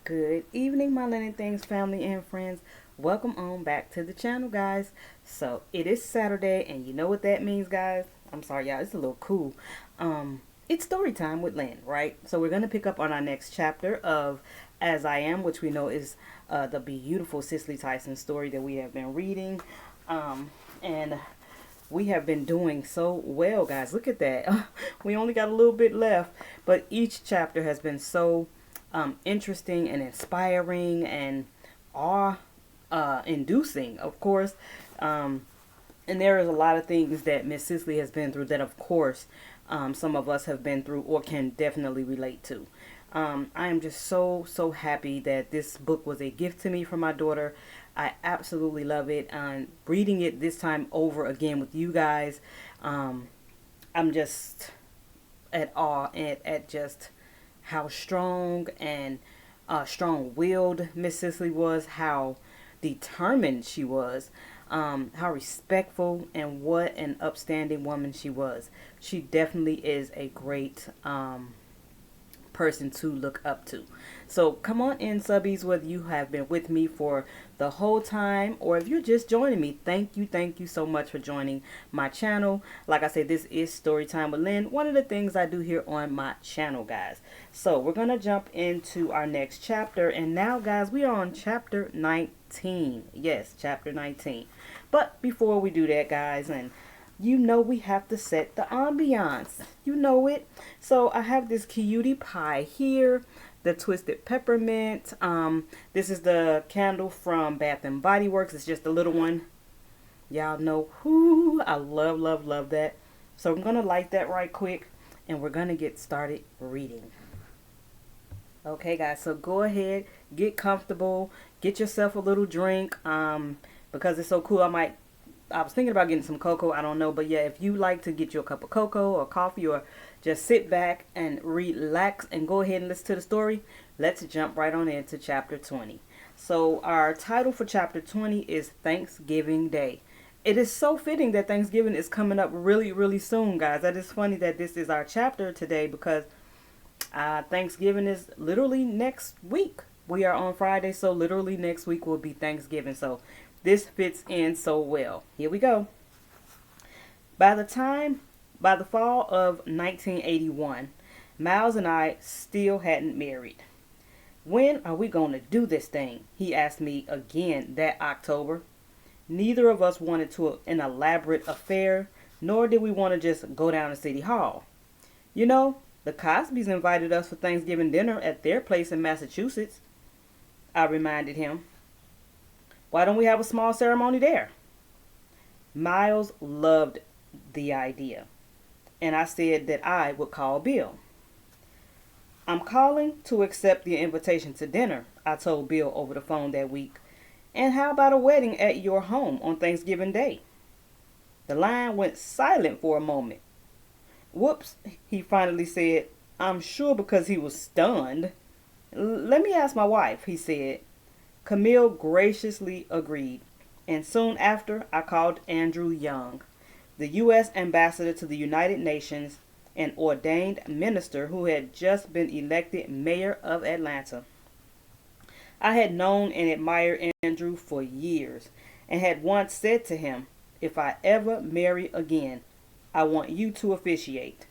Good evening, my Lynn N Things family and friends. Welcome on back to the channel, guys. So it is Saturday, and you know what that means, guys. I'm sorry, y'all. It's a little cool. It's story time with Lynn, right? So we're gonna pick up on our next chapter of As I Am, which we know is the beautiful Cicely Tyson story that we have been reading, and we have been doing so well, guys. Look at that. We only got a little bit left, but each chapter has been so interesting and inspiring and awe inducing, of course. And there is a lot of things that Miss Cicely has been through that, of course, some of us have been through or can definitely relate to. I am just so happy that this book was a gift to me from my daughter. I absolutely love it. Reading it this time over again with you guys, I'm just at awe at just how strong and strong-willed Miss Cicely was, how determined she was, how respectful, and what an upstanding woman she was. She definitely is a great person to look up to. So come on in, subbies, whether you have been with me for the whole time or if you're just joining me. Thank you so much for joining my channel. Like I said, this is Storytime with Lynn, one of the things I do here on my channel, guys. So we're gonna jump into our next chapter, and now, guys, we are on chapter 19. Yes, chapter 19. But before we do that, guys, and you know we have to set the ambiance. You know it. So I have this cutie pie here, the twisted peppermint. This is the candle from Bath and Body Works. It's just a little one. Y'all know who I love that. So I'm gonna light that right quick, and we're gonna get started reading. Okay, guys. So go ahead, get comfortable, get yourself a little drink. Because it's so cool, I was thinking about getting some cocoa. I don't know. But yeah, if you like to get you a cup of cocoa or coffee or just sit back and relax and go ahead and listen to the story, let's jump right on into chapter 20. So our title for chapter 20 is Thanksgiving Day. It is so fitting that Thanksgiving is coming up really soon, guys. That is funny that this is our chapter today because Thanksgiving is literally next week. We are on Friday, so literally next week will be Thanksgiving. So this fits in so well. Here we go. By the fall of 1981, Miles and I still hadn't married. When are we going to do this thing? He asked me again that October. Neither of us wanted an elaborate affair, nor did we want to just go down to City Hall. You know, the Cosbys invited us for Thanksgiving dinner at their place in Massachusetts, I reminded him. Why don't we have a small ceremony there? Miles loved the idea, and I said that I would call Bill. I'm calling to accept the invitation to dinner, I told Bill over the phone that week. And how about a wedding at your home on Thanksgiving Day? The line went silent for a moment. Whoops, he finally said, I'm sure because he was stunned. Let me ask my wife, he said. Camille graciously agreed, and soon after I called Andrew Young, the U.S. ambassador to the United Nations, an ordained minister who had just been elected mayor of Atlanta. I had known and admired Andrew for years, and had once said to him, if I ever marry again, I want you to officiate.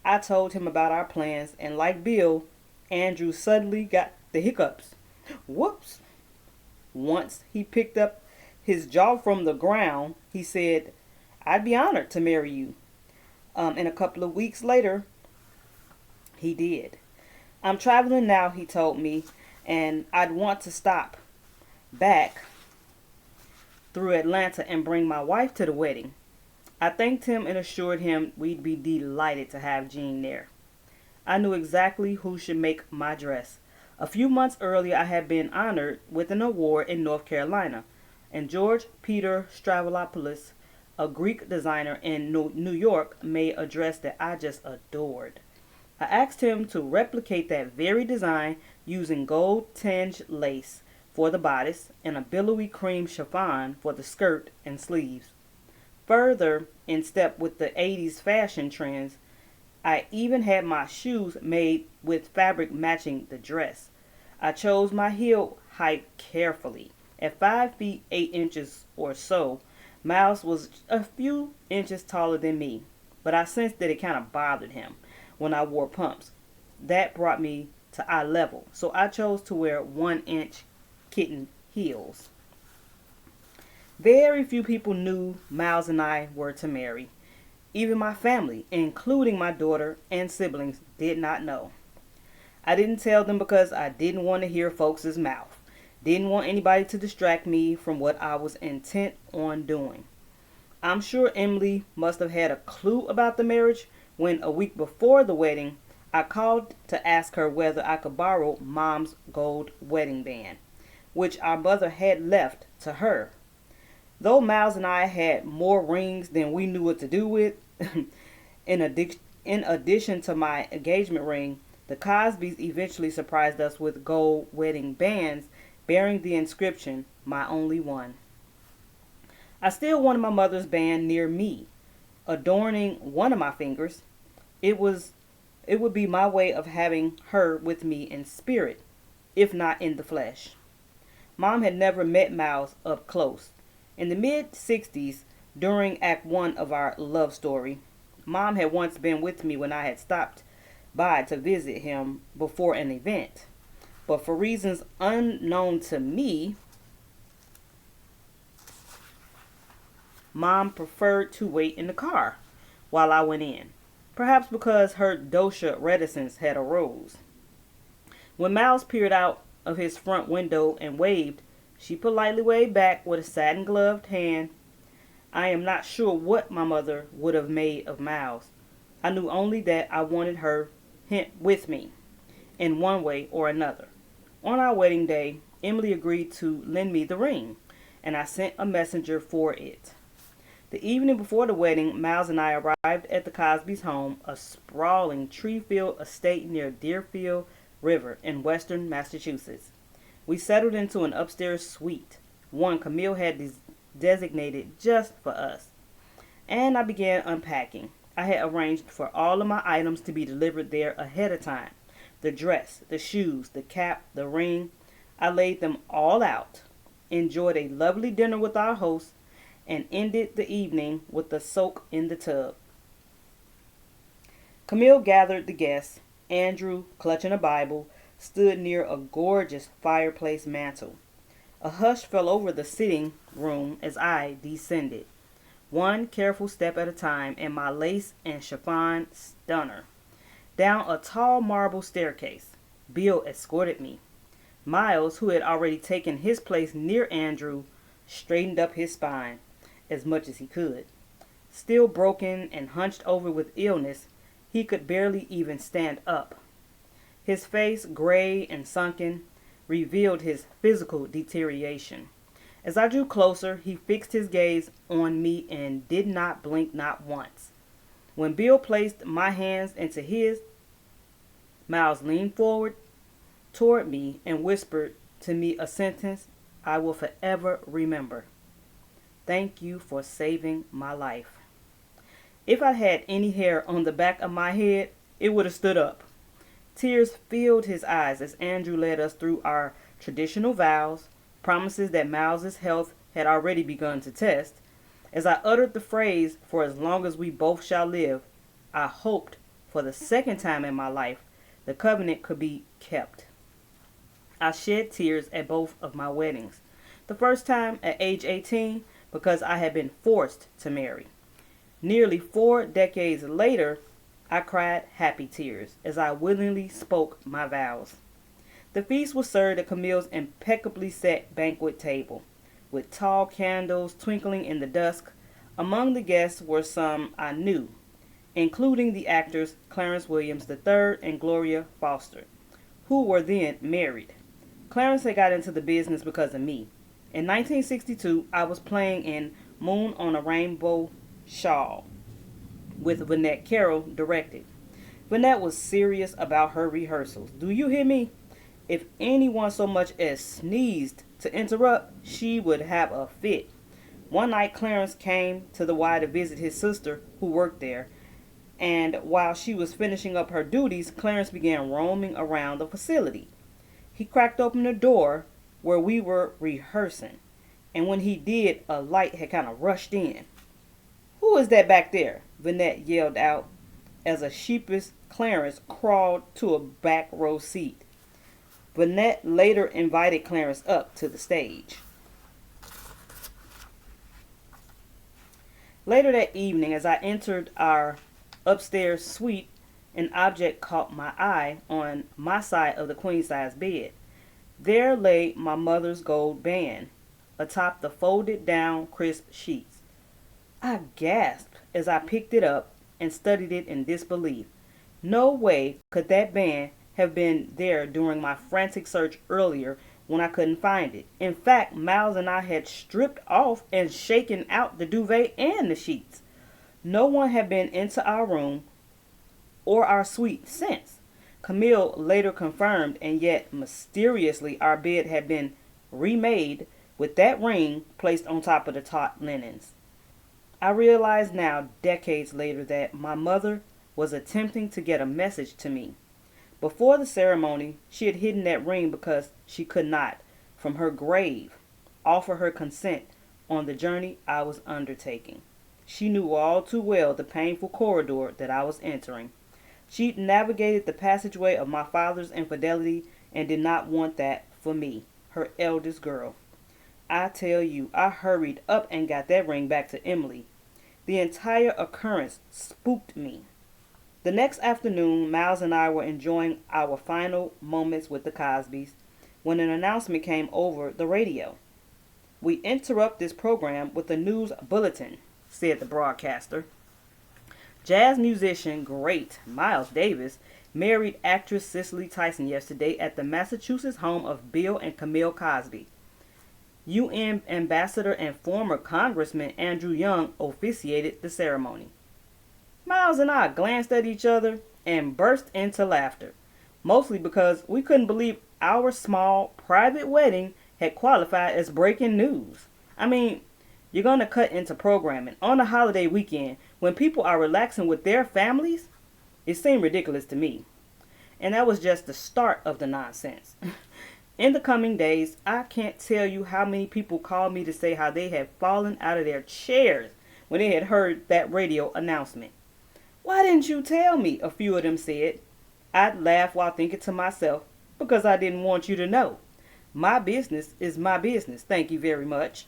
I told him about our plans, and like Bill, Andrew suddenly got the hiccups. Whoops! Once he picked up his jaw from the ground, he said, I'd be honored to marry you. And a couple of weeks later, he did. I'm traveling now, he told me, and I'd want to stop back through Atlanta and bring my wife to the wedding. I thanked him and assured him we'd be delighted to have Jean there. I knew exactly who should make my dress. A few months earlier, I had been honored with an award in North Carolina, and George Peter Stavropoulos, a Greek designer in New York, made a dress that I just adored. I asked him to replicate that very design using gold-tinged lace for the bodice and a billowy cream chiffon for the skirt and sleeves. Further, in step with the 80s fashion trends, I even had my shoes made with fabric matching the dress. I chose my heel height carefully. At 5 feet 8 inches or so, Miles was a few inches taller than me, but I sensed that it kind of bothered him when I wore pumps. That brought me to eye level, so I chose to wear 1 inch kitten heels. Very few people knew Miles and I were to marry. Even my family, including my daughter and siblings, did not know. I didn't tell them because I didn't want to hear folks' mouth. Didn't want anybody to distract me from what I was intent on doing. I'm sure Emily must have had a clue about the marriage when a week before the wedding, I called to ask her whether I could borrow Mom's gold wedding band, which our mother had left to her. Though Miles and I had more rings than we knew what to do with, in addition to my engagement ring, the Cosbys eventually surprised us with gold wedding bands bearing the inscription, "My Only One." I still wanted my mother's band near me, adorning one of my fingers. It would be my way of having her with me in spirit, if not in the flesh. Mom had never met Miles up close. In the mid-60s, during Act 1 of our love story, Mom had once been with me when I had stopped by to visit him before an event. But for reasons unknown to me, Mom preferred to wait in the car while I went in. Perhaps because her dosha reticence had arose. When Miles peered out of his front window and waved, she politely waved back with a satin-gloved hand. I am not sure what my mother would have made of Miles. I knew only that I wanted her with me, in one way or another. On our wedding day, Emily agreed to lend me the ring, and I sent a messenger for it. The evening before the wedding, Miles and I arrived at the Cosby's home, a sprawling tree-filled estate near Deerfield River in western Massachusetts. We settled into an upstairs suite, one Camille had designated just for us, and I began unpacking. I had arranged for all of my items to be delivered there ahead of time. The dress, the shoes, the cap, the ring. I laid them all out, enjoyed a lovely dinner with our host, and ended the evening with a soak in the tub. Camille gathered the guests. Andrew, clutching a Bible, stood near a gorgeous fireplace mantel. A hush fell over the sitting room as I descended, one careful step at a time, in my lace and chiffon stunner, down a tall marble staircase. Bill escorted me. Miles, who had already taken his place near Andrew, straightened up his spine as much as he could. Still broken and hunched over with illness, he could barely even stand up. His face, gray and sunken, revealed his physical deterioration. As I drew closer, he fixed his gaze on me and did not blink, not once. When Bill placed my hands into his, Miles leaned forward toward me and whispered to me a sentence I will forever remember. "Thank you for saving my life." If I had any hair on the back of my head, it would have stood up. Tears filled his eyes as Andrew led us through our traditional vows, promises that Miles's health had already begun to test. As I uttered the phrase, "for as long as we both shall live," I hoped, for the second time in my life, the covenant could be kept. I shed tears at both of my weddings. The first time at age 18 because I had been forced to marry. Nearly 4 decades later, I cried happy tears as I willingly spoke my vows. The feast was served at Camille's impeccably set banquet table, with tall candles twinkling in the dusk. Among the guests were some I knew, including the actors Clarence Williams III and Gloria Foster, who were then married. Clarence had got into the business because of me. In 1962, I was playing in Moon on a Rainbow Shawl, with Vinette Carroll directed. Vinette was serious about her rehearsals. Do you hear me? If anyone so much as sneezed to interrupt, she would have a fit. One night Clarence came to the Y to visit his sister who worked there, and while she was finishing up her duties, Clarence began roaming around the facility. He cracked open the door where we were rehearsing, and when he did, a light had kind of rushed in. "Who is that back there?" Vanette yelled out as a sheepish Clarence crawled to a back row seat. Vanette later invited Clarence up to the stage. Later that evening, as I entered our upstairs suite, an object caught my eye on my side of the queen-size bed. There lay my mother's gold band atop the folded down crisp sheets. I gasped as I picked it up and studied it in disbelief. No way could that band have been there during my frantic search earlier when I couldn't find it. In fact, Miles and I had stripped off and shaken out the duvet and the sheets. No one had been into our room or our suite since. Camille later confirmed, and yet mysteriously our bed had been remade with that ring placed on top of the taut linens. I realize now, decades later, that my mother was attempting to get a message to me. Before the ceremony, she had hidden that ring because she could not, from her grave, offer her consent on the journey I was undertaking. She knew all too well the painful corridor that I was entering. She'd navigated the passageway of my father's infidelity and did not want that for me, her eldest girl. I tell you, I hurried up and got that ring back to Emily. The entire occurrence spooked me. The next afternoon, Miles and I were enjoying our final moments with the Cosbys when an announcement came over the radio. "We interrupt this program with a news bulletin," said the broadcaster. Jazz musician great Miles Davis married actress Cicely Tyson yesterday at the Massachusetts home of Bill and Camille Cosby. UN Ambassador and former Congressman Andrew Young officiated the ceremony. Miles and I glanced at each other and burst into laughter, mostly because we couldn't believe our small, private wedding had qualified as breaking news. I mean, you're going to cut into programming on a holiday weekend when people are relaxing with their families? It seemed ridiculous to me. And that was just the start of the nonsense. In the coming days, I can't tell you how many people called me to say how they had fallen out of their chairs when they had heard that radio announcement. "Why didn't you tell me?" a few of them said. I'd laugh while thinking to myself, because I didn't want you to know. My business is my business, thank you very much.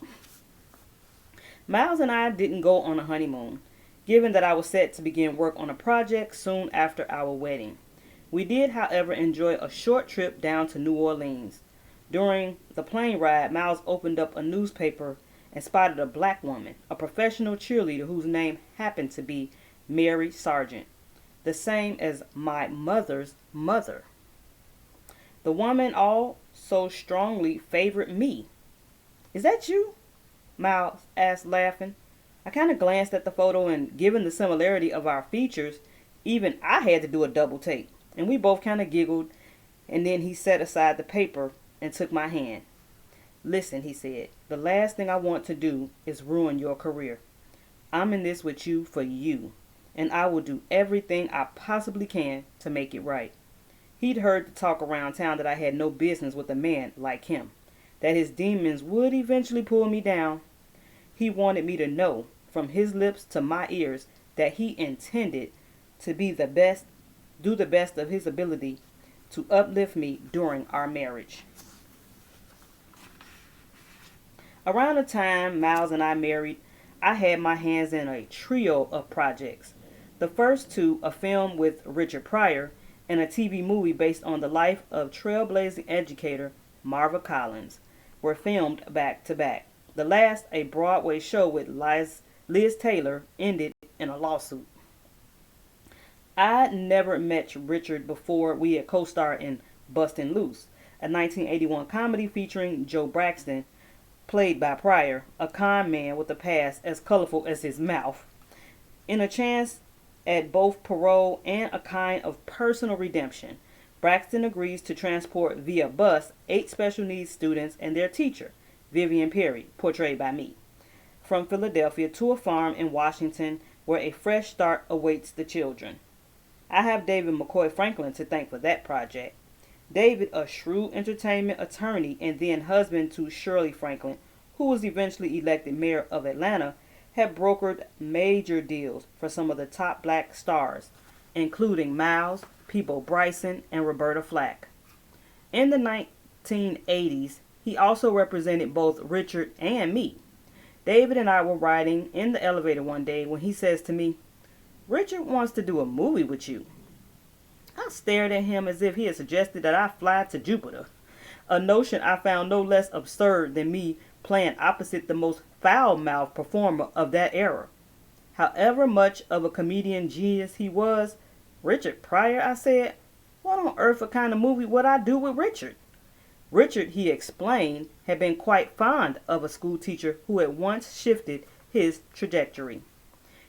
Miles and I didn't go on a honeymoon, given that I was set to begin work on a project soon after our wedding. We did, however, enjoy a short trip down to New Orleans. During the plane ride, Miles opened up a newspaper and spotted a black woman, a professional cheerleader whose name happened to be Mary Sargent, the same as my mother's mother. The woman also strongly favored me. "Is that you?" Miles asked, laughing. I kind of glanced at the photo, and given the similarity of our features, even I had to do a double take. And we both kind of giggled, and then he set aside the paper and took my hand. "Listen," he said, "the last thing I want to do is ruin your career. I'm in this with you for you, and I will do everything I possibly can to make it right." He'd heard the talk around town that I had no business with a man like him, that his demons would eventually pull me down. He wanted me to know, from his lips to my ears, that he intended to be the best, do the best of his ability to uplift me during our marriage. Around the time Miles and I married, I had my hands in a trio of projects. The first two, a film with Richard Pryor and a TV movie based on the life of trailblazing educator Marva Collins, were filmed back to back. The last, a Broadway show with Liz Taylor, ended in a lawsuit. I'd never met Richard before we had co-starred in Bustin' Loose, a 1981 comedy featuring Joe Braxton, played by Pryor, a con man with a past as colorful as his mouth. In a chance at both parole and a kind of personal redemption, Braxton agrees to transport via bus 8 special needs students and their teacher, Vivian Perry, portrayed by me, from Philadelphia to a farm in Washington where a fresh start awaits the children. I have David McCoy Franklin to thank for that project. David, a shrewd entertainment attorney and then husband to Shirley Franklin, who was eventually elected mayor of Atlanta, had brokered major deals for some of the top black stars, including Miles, Peabo Bryson, and Roberta Flack. In the 1980s, he also represented both Richard and me. David and I were riding in the elevator one day when he says to me, "Richard wants to do a movie with you." I stared at him as if he had suggested that I fly to Jupiter, a notion I found no less absurd than me playing opposite the most foul-mouthed performer of that era. However much of a comedian genius he was, "Richard Pryor," I said, "what on earth kind of movie would I do with Richard?" Richard, he explained, had been quite fond of a school teacher who had once shifted his trajectory.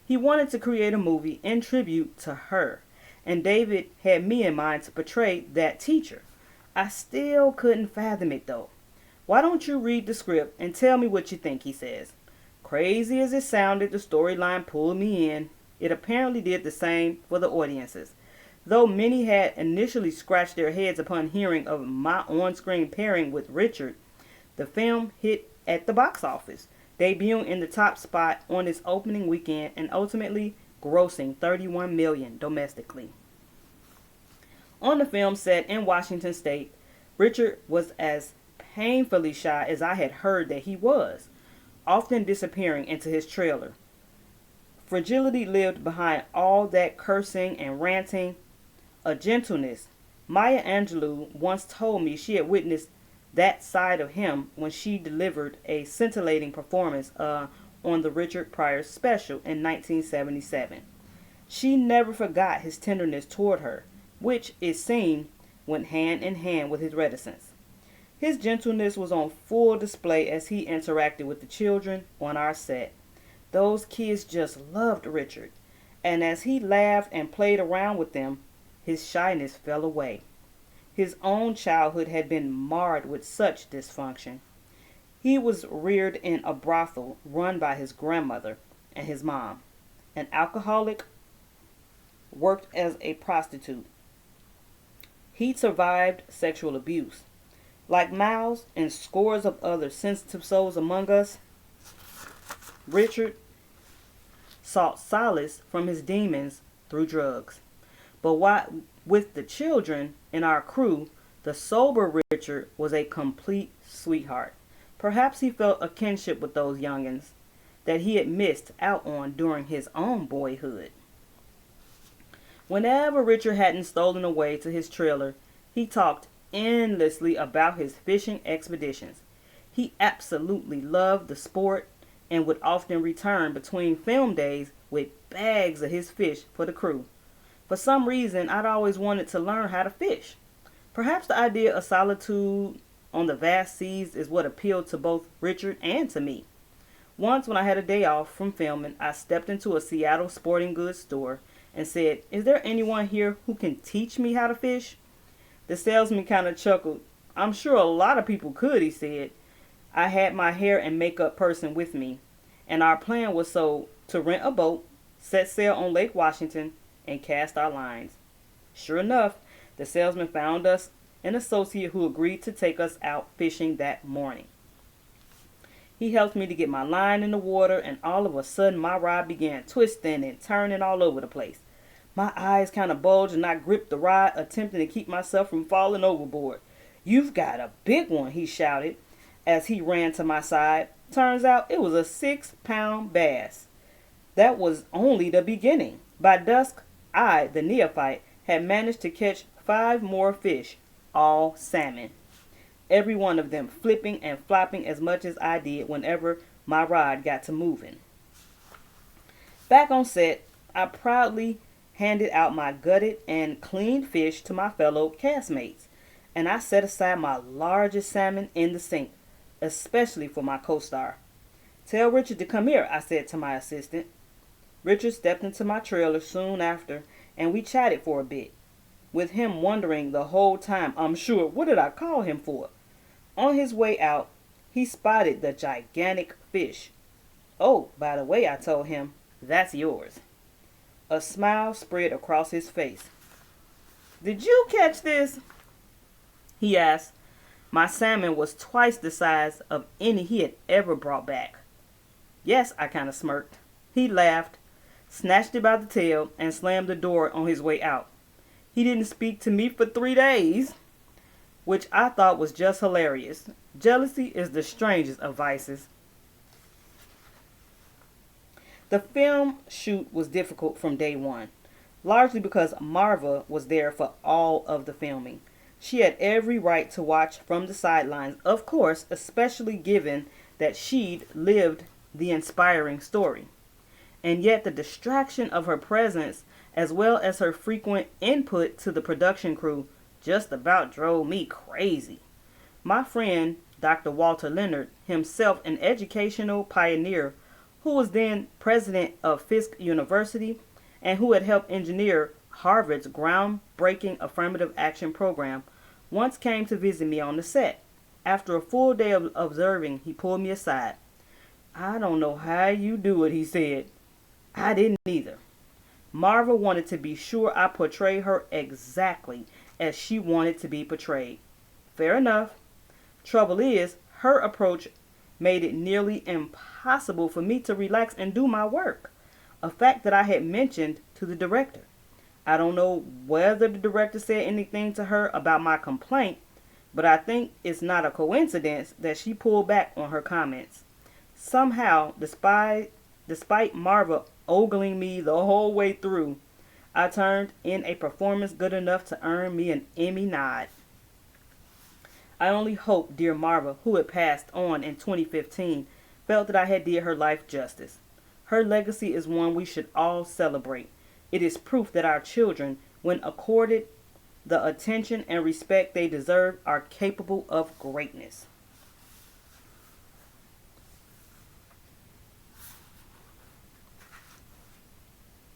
He wanted to create a movie in tribute to her, and David had me in mind to portray that teacher. I still couldn't fathom it though. "Why don't you read the script and tell me what you think?" he says. Crazy as it sounded, the storyline pulled me in. It apparently did the same for the audiences. Though many had initially scratched their heads upon hearing of my on-screen pairing with Richard, the film hit at the box office, debuting in the top spot on its opening weekend and ultimately grossing $31 million domestically. On the film set in Washington State, Richard was as painfully shy as I had heard that he was, often disappearing into his trailer. Fragility lived behind all that cursing and ranting. A gentleness. Maya Angelou once told me she had witnessed that side of him when she delivered a scintillating performance on the Richard Pryor special in 1977. She never forgot his tenderness toward her, which, it seemed, went hand in hand with his reticence. His gentleness was on full display as he interacted with the children on our set. Those kids just loved Richard, and as he laughed and played around with them, his shyness fell away. His own childhood had been marred with such dysfunction. He was reared in a brothel run by his grandmother and his mom. An alcoholic, worked as a prostitute. He survived sexual abuse. Like Miles and scores of other sensitive souls among us, Richard sought solace from his demons through drugs. But with the children in our crew, the sober Richard was a complete sweetheart. Perhaps he felt a kinship with those youngins that he had missed out on during his own boyhood. Whenever Richard hadn't stolen away to his trailer, he talked endlessly about his fishing expeditions. He absolutely loved the sport and would often return between film days with bags of his fish for the crew. For some reason, I'd always wanted to learn how to fish. Perhaps the idea of solitude on the vast seas is what appealed to both Richard and to me. Once, when I had a day off from filming, I stepped into a Seattle sporting goods store and said, "Is there anyone here who can teach me how to fish?" The salesman kind of chuckled. "I'm sure a lot of people could," he said. I had my hair and makeup person with me, and our plan was to rent a boat, set sail on Lake Washington, and cast our lines. Sure enough, the salesman found us an associate who agreed to take us out fishing that morning. He helped me to get my line in the water, and all of a sudden my rod began twisting and turning all over the place. My eyes kind of bulged and I gripped the rod, attempting to keep myself from falling overboard. "You've got a big one," he shouted as he ran to my side. Turns out it was a 6-pound bass. That was only the beginning. By dusk, I, the neophyte, had managed to catch 5 more fish, all salmon. Every one of them flipping and flopping as much as I did whenever my rod got to moving. Back on set, I proudly handed out my gutted and cleaned fish to my fellow castmates, and I set aside my largest salmon in the sink, especially for my co-star. "Tell Richard to come here," I said to my assistant. Richard stepped into my trailer soon after, and we chatted for a bit, with him wondering the whole time, I'm sure, what did I call him for? On his way out, he spotted the gigantic fish. "Oh, by the way," I told him, "that's yours." A smile spread across his face. "Did you catch this?" He asked. My salmon was twice the size of any he had ever brought back. Yes, I kind of smirked. He laughed, snatched it by the tail, and slammed the door on his way out. He didn't speak to me for 3 days, which I thought was just hilarious. Jealousy is the strangest of vices. The film shoot was difficult from day one, largely because Marva was there for all of the filming. She had every right to watch from the sidelines, of course, especially given that she'd lived the inspiring story. And yet the distraction of her presence, as well as her frequent input to the production crew, just about drove me crazy. My friend, Dr. Walter Leonard, himself an educational pioneer who was then president of Fisk University and who had helped engineer Harvard's groundbreaking affirmative action program, once came to visit me on the set. After a full day of observing, he pulled me aside. I don't know how you do it, he said. I didn't either. Marva wanted to be sure I portray her exactly as she wanted to be portrayed. Fair enough. Trouble is, her approach made it nearly impossible for me to relax and do my work, a fact that I had mentioned to the director. I don't know whether the director said anything to her about my complaint, but I think it's not a coincidence that she pulled back on her comments. Somehow, despite Marva ogling me the whole way through, I turned in a performance good enough to earn me an Emmy nod. I only hope dear Marva, who had passed on in 2015, felt that I had did her life justice. Her legacy is one we should all celebrate. It is proof that our children, when accorded the attention and respect they deserve, are capable of greatness.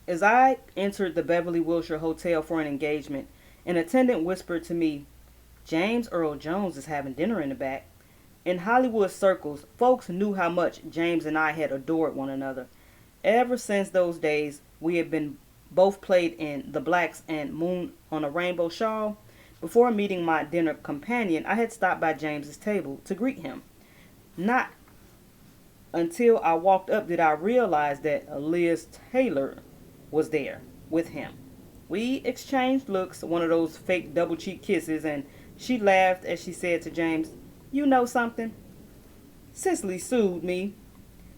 As I entered the Beverly Wilshire Hotel for an engagement, an attendant whispered to me, James Earl Jones is having dinner in the back. In Hollywood circles, folks knew how much James and I had adored one another. Ever since those days, we had been both played in The Blacks and Moon on a Rainbow Shawl. Before meeting my dinner companion, I had stopped by James's table to greet him. Not until I walked up did I realize that Liz Taylor was there with him. We exchanged looks, one of those fake double cheek kisses, and she laughed as she said to James, You know something? Cicely sued me.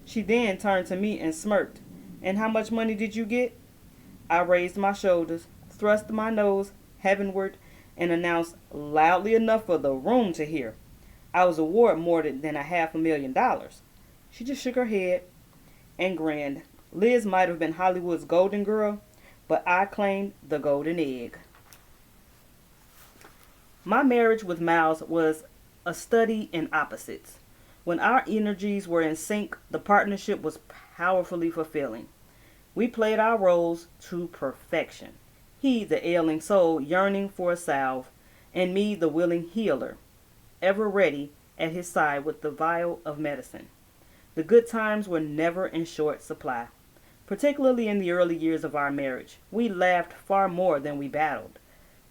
She then turned to me and smirked. And how much money did you get? I raised my shoulders, thrust my nose heavenward, and announced loudly enough for the room to hear. I was awarded more than $500,000. She just shook her head and grinned. Liz might have been Hollywood's golden girl, but I claimed the golden egg. My marriage with Miles was a study in opposites. When our energies were in sync, the partnership was powerfully fulfilling. We played our roles to perfection. He, the ailing soul yearning for a salve, and me, the willing healer, ever ready at his side with the vial of medicine. The good times were never in short supply. Particularly in the early years of our marriage, we laughed far more than we battled.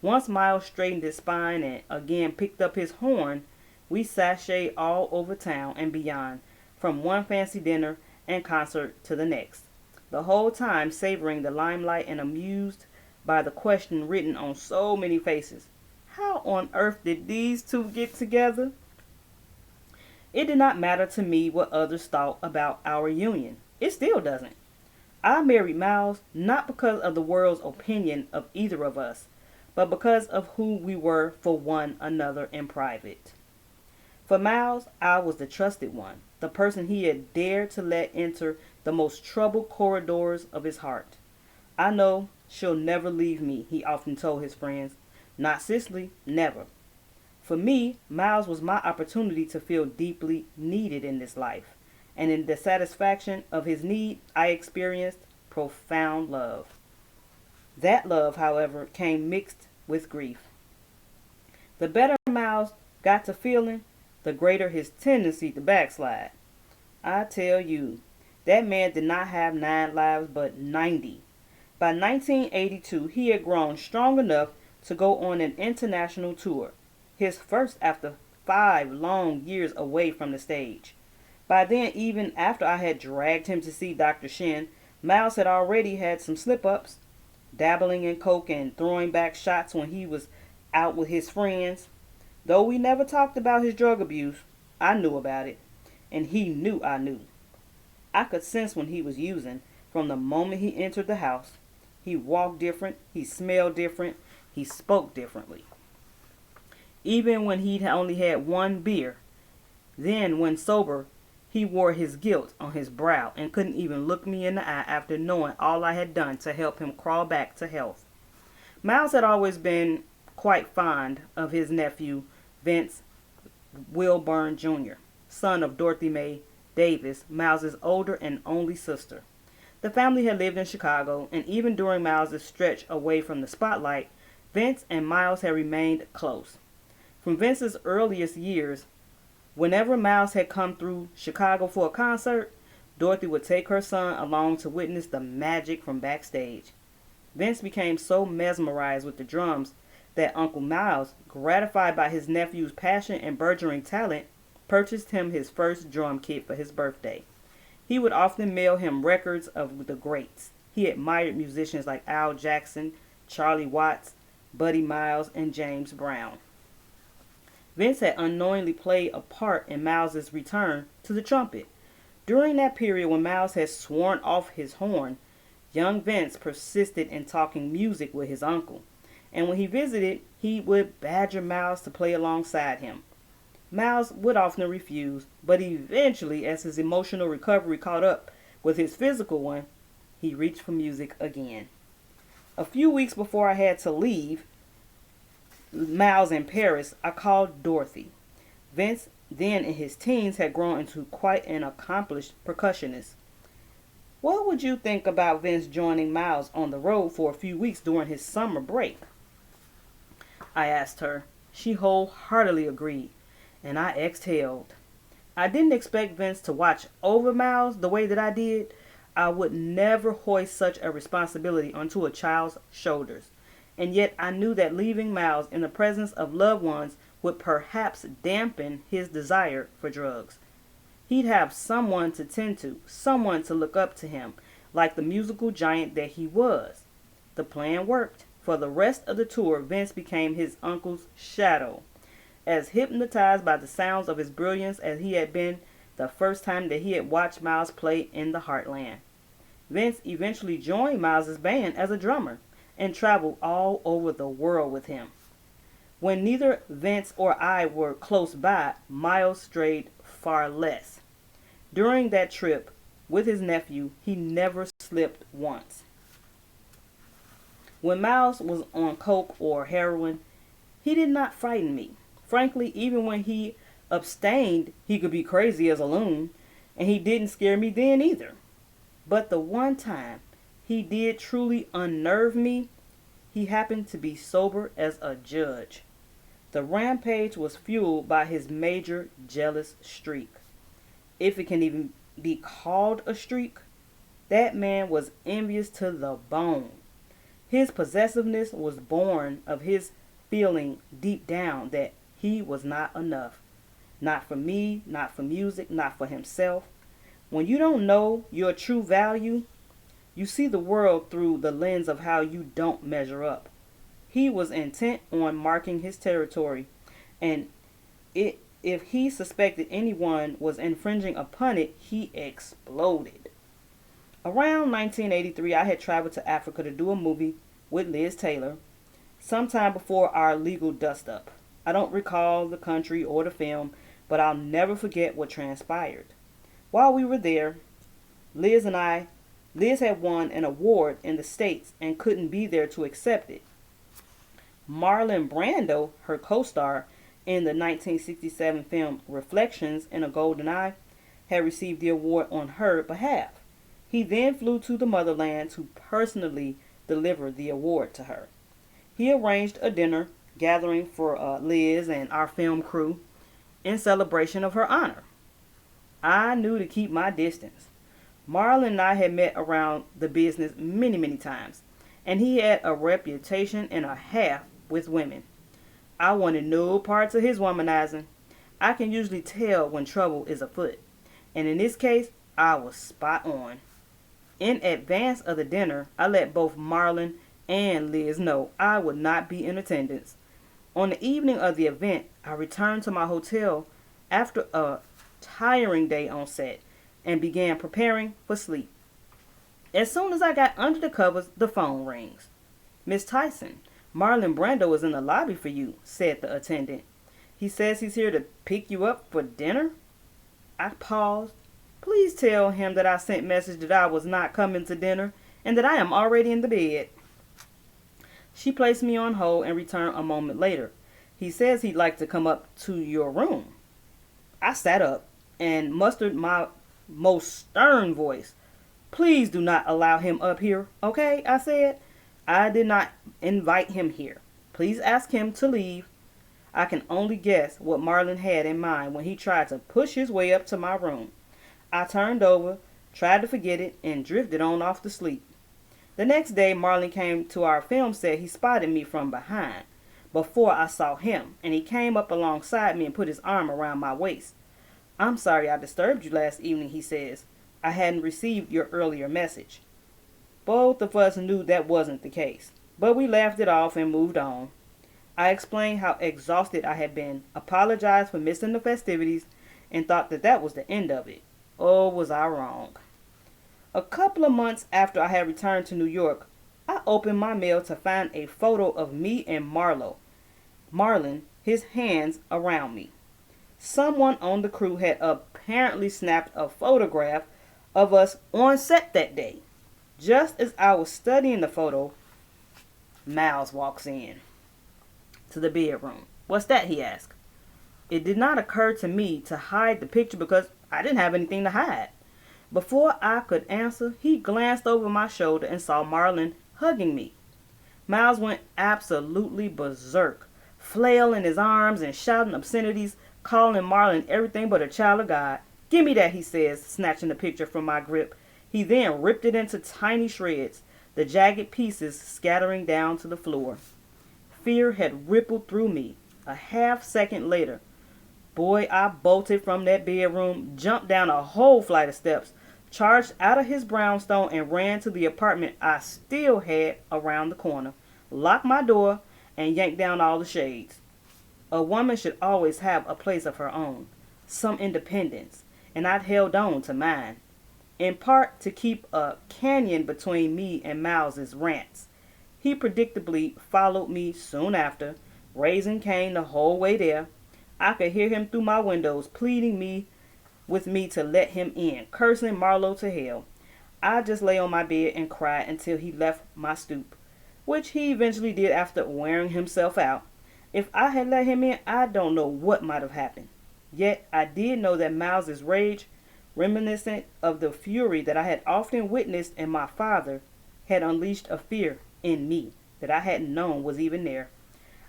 Once Miles straightened his spine and again picked up his horn, we sashayed all over town and beyond, from one fancy dinner and concert to the next, the whole time savoring the limelight and amused by the question written on so many faces. How on earth did these two get together? It did not matter to me what others thought about our union. It still doesn't. I married Miles not because of the world's opinion of either of us, but because of who we were for one another in private. For Miles, I was the trusted one, the person he had dared to let enter the most troubled corridors of his heart. I know she'll never leave me, he often told his friends. Not Cicely, never. For me, Miles was my opportunity to feel deeply needed in this life. And in the satisfaction of his need, I experienced profound love. That love, however, came mixed with grief. The better Miles got to feeling, the greater his tendency to backslide. I tell you, that man did not have 9 lives but 90. By 1982, he had grown strong enough to go on an international tour. his first after 5 long years away from the stage. By then, even after I had dragged him to see Dr. Shin, Miles had already had some slip ups, dabbling in coke and throwing back shots when he was out with his friends. Though we never talked about his drug abuse, I knew about it, and he knew I knew. I could sense when he was using from the moment he entered the house. He walked different, he smelled different, he spoke differently. Even when he'd only had one beer, then when sober, he wore his guilt on his brow and couldn't even look me in the eye after knowing all I had done to help him crawl back to health. Miles had always been quite fond of his nephew, Vince Wilburn Jr., son of Dorothy Mae Davis, Miles' older and only sister. The family had lived in Chicago, and even during Miles' stretch away from the spotlight, Vince and Miles had remained close. From Vince's earliest years, whenever Miles had come through Chicago for a concert, Dorothy would take her son along to witness the magic from backstage. Vince became so mesmerized with the drums that Uncle Miles, gratified by his nephew's passion and burgeoning talent, purchased him his first drum kit for his birthday. He would often mail him records of the greats. He admired musicians like Al Jackson, Charlie Watts, Buddy Miles, and James Brown. Vince had unknowingly played a part in Miles' return to the trumpet. During that period when Miles had sworn off his horn, young Vince persisted in talking music with his uncle, and when he visited, he would badger Miles to play alongside him. Miles would often refuse, but eventually, as his emotional recovery caught up with his physical one, he reached for music again. A few weeks before I had to leave Miles in Paris, I called Dorothy. Vince, then in his teens, had grown into quite an accomplished percussionist. What would you think about Vince joining Miles on the road for a few weeks during his summer break? I asked her. She wholeheartedly agreed, and I exhaled. I didn't expect Vince to watch over Miles the way that I did. I would never hoist such a responsibility onto a child's shoulders. And yet I knew that leaving Miles in the presence of loved ones would perhaps dampen his desire for drugs. He'd have someone to tend to, someone to look up to him, like the musical giant that he was. The plan worked. For the rest of the tour, Vince became his uncle's shadow, as hypnotized by the sounds of his brilliance as he had been the first time that he had watched Miles play in the Heartland. Vince eventually joined Miles' band as a drummer and traveled all over the world with him. When neither Vince or I were close by, Miles strayed far less. During that trip with his nephew, he never slipped once. When Miles was on coke or heroin, he did not frighten me. Frankly, even when he abstained, he could be crazy as a loon, and he didn't scare me then either. But the one time he did truly unnerve me, he happened to be sober as a judge. The rampage was fueled by his major jealous streak. If it can even be called a streak, that man was envious to the bone. His possessiveness was born of his feeling deep down that he was not enough. Not for me, not for music, not for himself. When you don't know your true value, you see the world through the lens of how you don't measure up. He was intent on marking his territory, and if he suspected anyone was infringing upon it, he exploded. Around 1983, I had traveled to Africa to do a movie with Liz Taylor, sometime before our legal dust-up. I don't recall the country or the film, but I'll never forget what transpired. While we were there, Liz had won an award in the States and couldn't be there to accept it. Marlon Brando, her co-star in the 1967 film Reflections in a Golden Eye, had received the award on her behalf. He then flew to the motherland to personally deliver the award to her. He arranged a dinner gathering for Liz and our film crew in celebration of her honor. I knew to keep my distance. Marlon and I had met around the business many times, and he had a reputation and a half with women. I wanted no parts of his womanizing. I can usually tell when trouble is afoot, and in this case, I was spot on. In advance of the dinner, I let both Marlon and Liz know I would not be in attendance. On the evening of the event, I returned to my hotel after a tiring day on set and began preparing for sleep. As soon as I got under the covers, the phone rings. "Miss Tyson, Marlon Brando is in the lobby for you," said the attendant. "He says he's here to pick you up for dinner." I paused. "Please tell him that I sent message that I was not coming to dinner and that I am already in the bed." She placed me on hold and returned a moment later. "He says he'd like to come up to your room." I sat up and mustered my most stern voice. "Please do not allow him up here, okay?" I said. "I did not invite him here. Please ask him to leave." I can only guess what Marlon had in mind when he tried to push his way up to my room. I turned over, tried to forget it, and drifted on off to sleep. The next day, Marlon came to our film set. He spotted me from behind before I saw him, and he came up alongside me and put his arm around my waist. "I'm sorry I disturbed you last evening," he says. "I hadn't received your earlier message." Both of us knew that wasn't the case, but we laughed it off and moved on. I explained how exhausted I had been, apologized for missing the festivities, and thought that that was the end of it. Oh, was I wrong. A couple of months after I had returned to New York, I opened my mail to find a photo of me and Marlon, his hands around me. Someone on the crew had apparently snapped a photograph of us on set that day. Just as I was studying the photo, Miles walks in to the bedroom. "What's that?" he asked. It did not occur to me to hide the picture because I didn't have anything to hide. Before I could answer, he glanced over my shoulder and saw Marlon hugging me. Miles went absolutely berserk, flailing his arms and shouting obscenities, calling Marlon everything but a child of God. "Give me that," he says, snatching the picture from my grip. He then ripped it into tiny shreds, the jagged pieces scattering down to the floor. Fear had rippled through me. A half second later, boy, I bolted from that bedroom, jumped down a whole flight of steps, charged out of his brownstone, and ran to the apartment I still had around the corner, locked my door, and yanked down all the shades. A woman should always have a place of her own, some independence, and I'd held on to mine, in part to keep a canyon between me and Miles's rants. He predictably followed me soon after, raising Cain the whole way there. I could hear him through my windows pleading with me to let him in, cursing Marlo to hell. I just lay on my bed and cried until he left my stoop, which he eventually did after wearing himself out. If I had let him in, I don't know what might have happened. Yet I did know that Miles's rage, reminiscent of the fury that I had often witnessed in my father, had unleashed a fear in me that I hadn't known was even there.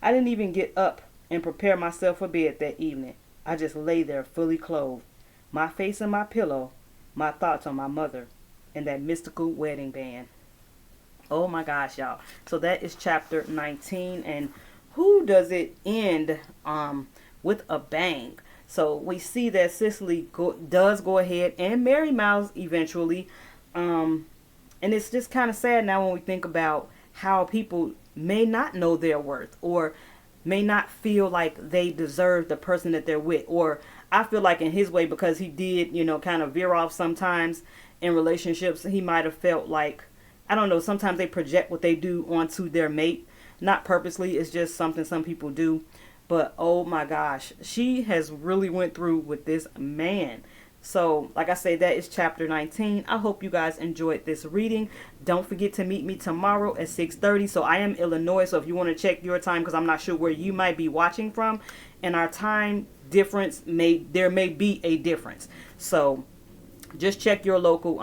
I didn't even get up and prepare myself for bed that evening. I just lay there fully clothed, my face in my pillow, my thoughts on my mother and that mystical wedding band. Oh my gosh, y'all. So that is chapter 19, and who does it end with a bang? So we see that Cicely does go ahead and marry Miles eventually. And it's just kind of sad now when we think about how people may not know their worth or may not feel like they deserve the person that they're with. Or I feel like in his way, because he did, kind of veer off sometimes in relationships, he might have felt like, I don't know, sometimes they project what they do onto their mate. Not purposely, it's just something some people do. But oh my gosh, she has really went through with this man. So like I say, that is chapter 19. I hope you guys enjoyed this reading. Don't forget to meet me tomorrow at 6:30. So I am Illinois, so if you want to check your time, because I'm not sure where you might be watching from, and our time difference there may be a difference. So just check your local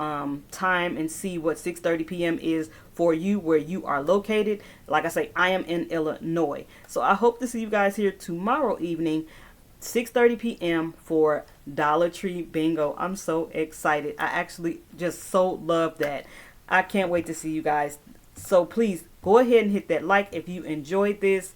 time and see what 6:30 p.m. is for you where you are located. Like I say, I am in Illinois. So I hope to see you guys here tomorrow evening, 6:30 p.m. for Dollar Tree Bingo. I'm so excited. I actually just so love that. I can't wait to see you guys. So please go ahead and hit that like if you enjoyed this.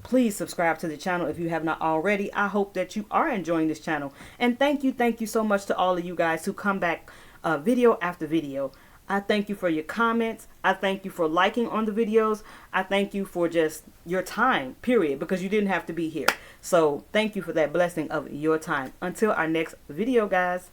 Please subscribe to the channel if you have not already. I hope that you are enjoying this channel. And thank you so much to all of you guys who come back video after video. I thank you for your comments. I thank you for liking on the videos. I thank you for just your time, period, because you didn't have to be here. So thank you for that blessing of your time. Until our next video, guys.